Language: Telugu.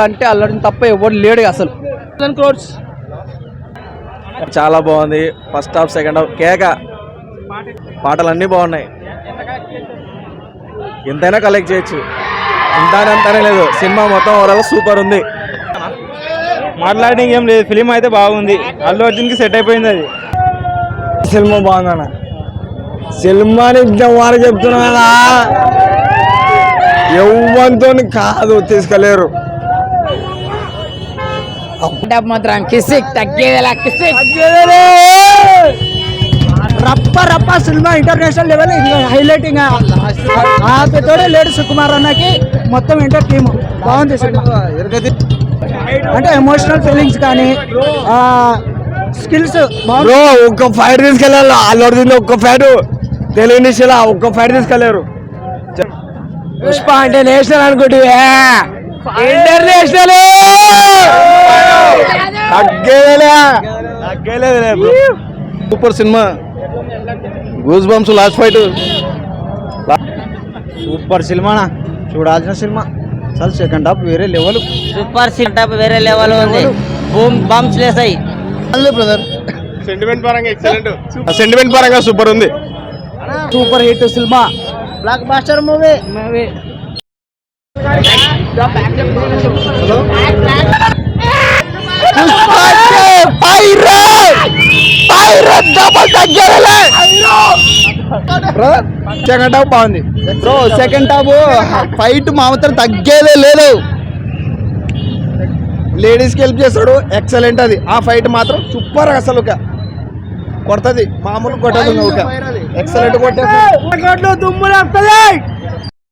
అంటే అల్లడిని తప్ప ఎవరు లేడు అసలు. చాలా బాగుంది. ఫస్ట్ హాఫ్ సెకండ్ హాఫ్ కేక, పాటలు అన్నీ బాగున్నాయి. ఎంతైనా కలెక్ట్ చేయొచ్చు, అంతానే లేదు. సినిమా మొత్తం ఓవరాల్ సూపర్ ఉంది. మాట్లాడడానికి ఏం లేదు, ఫిలిం అయితే బాగుంది. అల్లు అర్జున్కి సెట్ అయిపోయింది. అది సినిమా బాగుందన్న. సినిమాని వారు చెప్తున్నా కదా, ఎవ్వరితో కాదు తీసుకెళ్ళారు. మాత్రం కిసిక్ తగ్గేదేలా, రప్ప రప్ప సినిమా ఇంటర్నేషనల్ లెవెల్ హైలైటింగ్. తోడే లేడు సుకుమార్ అన్నకి మొత్తం ఎంటర్ టీమ్ బాగుంది సినిమా. అంటే ఎమోషనల్ ఫీలింగ్స్ కానీ స్కిల్స్ బ్రో. ఒక్క ఫైట్ తీసుకెళ్ళాలి. అల్లు అర్జున్ ఒక్క ఫైట్ తెలుగు ఇండస్ట్రీలో ఒక్క ఫైట్ తీసుకెళ్లారు. పుష్ప అంటే నేషనల్ అనుకుంటే international super cinema. Goose bumps last fight super cinema, చూడాల్సిన సినిమా. అసలు సెకండ్ హాఫ్ వేరే లెవెల్. సూపర్ సెకండ్ హాఫ్ వేరే లెవెల్ ఉంది. బూమ్ బంప్స్ లేసాయి. బ్రదర్ సెంటిమెంట్ పరంగా ఎక్సలెంట్, సెంటిమెంట్ పరంగా సూపర్ ఉంది. Super hit cinema, blockbuster movie. Second half బాగుంది బ్రో. సెకండ్ హాఫ్ ఫైట్ మాత్రం తగ్గేదే లేదు. లేడీస్కి హెల్ప్ చేస్తాడు, ఎక్సలెంట్. అది ఆ ఫైట్ మాత్రం సూపర్. అసలు కొడుతుంది, మామూలు కొట్టదు. ఎక్సలెంట్ కొట్టే దుమ్ము